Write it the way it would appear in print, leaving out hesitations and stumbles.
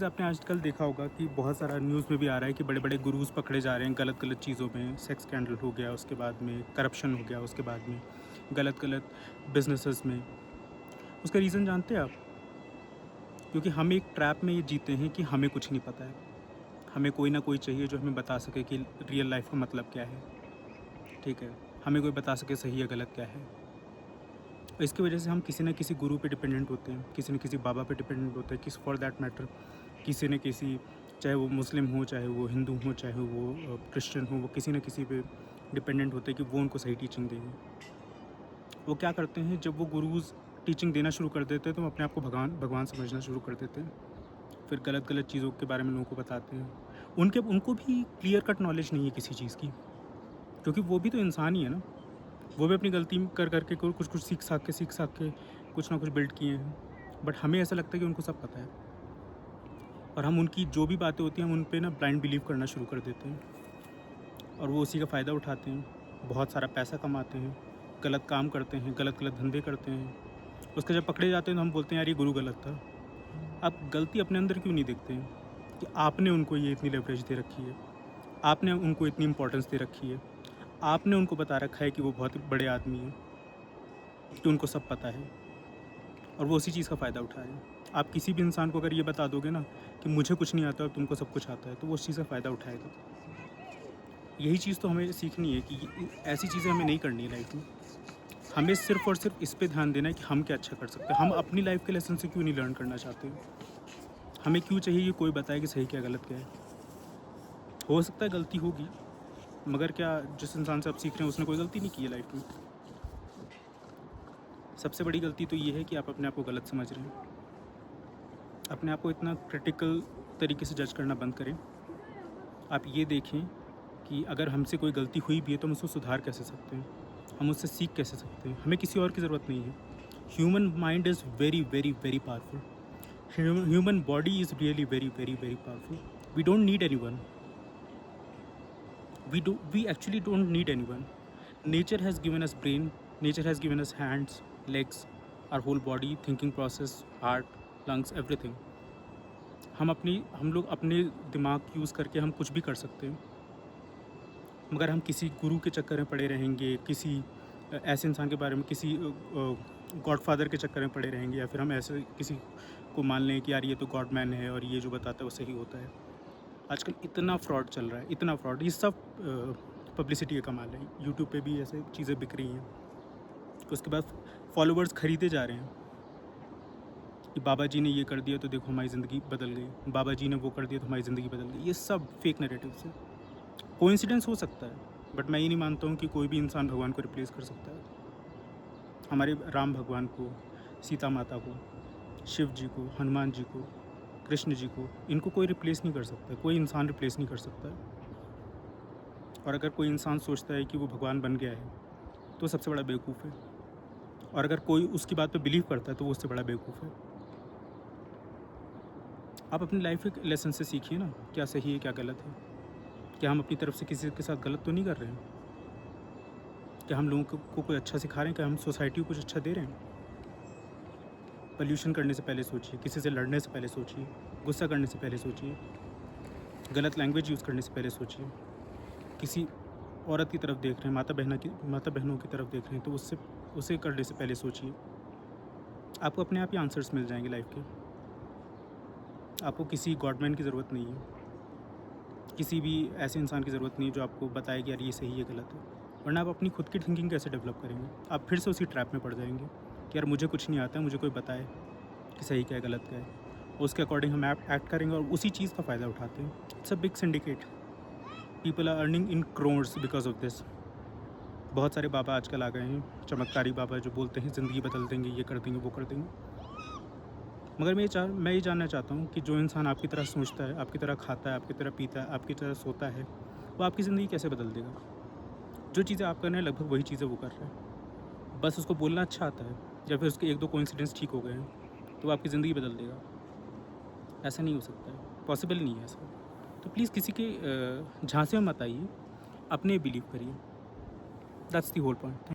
आपने आजकल देखा होगा कि बहुत सारा न्यूज़ में भी आ रहा है कि बड़े-बड़े गुरूज़ पकड़े जा रहे हैं गलत-गलत चीज़ों में। सेक्स स्कैंडल हो गया, उसके बाद में करप्शन हो गया, उसके बाद में गलत-गलत बिज़नेसेस में। उसका रीज़न जानते हैं आप? क्योंकि हम एक ट्रैप में ये जीते हैं कि हमें कुछ नहीं पता है। हमें कोई ना कोई चाहिए जो हमें बता सके कि रियल लाइफ़ का मतलब क्या है, ठीक है? हमें कोई बता सके सही या गलत क्या है। और इसकी वजह से हम किसी न किसी गुरु पे डिपेंडेंट होते हैं, किसी न किसी बाबा पे डिपेंडेंट होते हैं, किसी फॉर दैट मैटर किसी न किसी, चाहे वो मुस्लिम हो, चाहे वो हिंदू हो, चाहे वो क्रिश्चियन हो, वो किसी न किसी पे डिपेंडेंट होते हैं कि वो उनको सही टीचिंग देंगे। वो क्या करते हैं, जब वो गुरुज़ टीचिंग देना शुरू कर देते हैं तो वो अपने आप को भगवान भगवान समझना शुरू कर देते हैं। फिर गलत-गलत चीज़ों के बारे में लोगों को बताते हैं। उनको भी क्लियर कट नॉलेज नहीं है किसी चीज़ की, क्योंकि वो भी तो इंसान ही है ना। वो भी अपनी गलती कर के कुछ-कुछ सीख-साख के कुछ ना कुछ बिल्ड किए हैं। बट हमें ऐसा लगता है कि उनको सब पता है और हम उनकी जो भी बातें होती हैं, हम उन पे ना ब्लाइंड बिलीव करना शुरू कर देते हैं और वो उसी का फ़ायदा उठाते हैं। बहुत सारा पैसा कमाते हैं, गलत काम करते हैं, गलत-गलत धंधे करते हैं। उसके जब पकड़े जाते हैं तो हम बोलते हैं यार ये गुरु गलत था। आप गलती अपने अंदर क्यों नहीं देखते हैं कि आपने उनको ये इतनी लेवरेज दे रखी है, आपने उनको इतनी इम्पोर्टेंस दे रखी है, आपने उनको बता रखा है कि वो बहुत ही बड़े आदमी हैं, कि उनको सब पता है और वो उसी चीज़ का फ़ायदा उठा रहे हैं। आप किसी भी इंसान को अगर ये बता दोगे ना कि मुझे कुछ नहीं आता और तुमको सब कुछ आता है, तो वो उस चीज़ का फ़ायदा उठाएगा। यही चीज़ तो हमें सीखनी है कि ऐसी चीज़ें हमें नहीं करनी है लाइफ में। हमें सिर्फ़ और सिर्फ़ इस पे ध्यान देना है कि हम क्या अच्छा कर सकते हैं। हम अपनी लाइफ के लेसन से क्यों नहीं लर्न करना चाहते? हमें क्यों चाहिए कि कोई बताए कि सही क्या गलत क्या है? हो सकता है गलती होगी, मगर क्या जिस इंसान से आप सीख रहे हैं उसने कोई गलती नहीं की है लाइफ में? सबसे बड़ी गलती तो ये है कि आप अपने आप को गलत समझ रहे हैं। अपने आप को इतना क्रिटिकल तरीके से जज करना बंद करें। आप ये देखें कि अगर हमसे कोई गलती हुई भी है तो हम उसको सुधार कैसे सकते हैं, हम उससे सीख कैसे सकते हैं। हमें किसी और की ज़रूरत नहीं है। Human mind is very very very powerful. Human body is really very very very powerful. We don't need any one. We actually don't need anyone. Nature has given us brain, nature has given us hands, legs, our whole body, thinking process, heart, lungs, everything. हम लोग अपने दिमाग use करके हम कुछ भी कर सकते हैं, मगर हम किसी गुरु के चक्कर में पड़े रहेंगे, किसी ऐसे इंसान के बारे में, किसी गॉडफ़ादर के चक्कर में पड़े रहेंगे, या फिर हम ऐसे किसी को मान लें कि यार ये तो गॉड मैन है और ये जो बताता है वो सही होता है। आजकल इतना फ्रॉड चल रहा है, इतना फ्रॉड, ये सब पब्लिसिटी का कमाल है। यूट्यूब पे भी ऐसे चीज़ें बिक रही हैं। उसके बाद फॉलोवर्स खरीदे जा रहे हैं कि बाबा जी ने ये कर दिया तो देखो हमारी ज़िंदगी बदल गई, बाबा जी ने वो कर दिया तो हमारी ज़िंदगी बदल गई। ये सब फेक नैरेटिव्स है। कोइंसिडेंस हो सकता है, बट मैं ये नहीं मानता हूँ कि कोई भी इंसान भगवान को रिप्लेस कर सकता है। हमारे राम भगवान को, सीता माता को, शिव जी को, हनुमान जी को, कृष्ण जी को, इनको कोई रिप्लेस नहीं कर सकता, कोई इंसान रिप्लेस नहीं कर सकता है। और अगर कोई इंसान सोचता है कि वो भगवान बन गया है, तो सबसे बड़ा बेवकूफ़ है। और अगर कोई उसकी बात पे बिलीव करता है, तो वो उससे बड़ा बेवकूफ़ है। आप अपनी लाइफ के लेसन से सीखिए ना, क्या सही है, क्या गलत है। क्या हम अपनी तरफ से किसी के साथ गलत तो नहीं कर रहे हैं? क्या हम लोगों को कोई अच्छा सिखा रहे हैं? क्या हम सोसाइटी को कुछ अच्छा दे रहे हैं? पॉल्यूशन करने से पहले सोचिए, किसी से लड़ने से पहले सोचिए, गुस्सा करने से पहले सोचिए, गलत लैंग्वेज यूज़ करने से पहले सोचिए। किसी औरत की तरफ देख रहे हैं, माता बहनों की तरफ देख रहे हैं, तो उसे करने से पहले सोचिए। आपको अपने आप ही आंसर्स मिल जाएँगे लाइफ़ के। आपको किसी गॉडमैन की ज़रूरत नहीं है, किसी भी ऐसे इंसान की ज़रूरत नहीं है जो आपको बताए कि यार ये सही है, गलत है। वरना आप अपनी खुद की थिंकिंग कैसे डेवलप करेंगे? आप फिर से उसी ट्रैप में पड़ जाएँगे कि यार मुझे कुछ नहीं आता है, मुझे कोई बताए कि सही क्या है, गलत क्या है। उसके अकॉर्डिंग हम एक्ट करेंगे और उसी चीज़ का फ़ायदा उठाते हैं। It's a big syndicate. People are earning in crores because of this. बहुत सारे बाबा आजकल आ गए हैं, चमत्कारी बाबा जो बोलते हैं ज़िंदगी बदल देंगे, ये कर देंगे, वो कर देंगे। मगर मैं ये जानना चाहता हूँ कि जो इंसान आपकी तरह सोचता है, आपकी तरह खाता है, आपकी तरह पीता है, आपकी तरह सोता है, वो आपकी ज़िंदगी कैसे बदल देगा? जो चीज़ें आप कर रहे हैं लगभग वही चीज़ें वो कर रहा है। बस उसको बोलना अच्छा आता है या फिर उसके 1-2 कोइंसिडेंस ठीक हो गए हैं, तो वो आपकी ज़िंदगी बदल देगा। ऐसा नहीं हो सकता है, पॉसिबल नहीं है ऐसा। तो प्लीज़ किसी के झांसे में मत आइए, अपने बिलीव करिए। That's the whole point.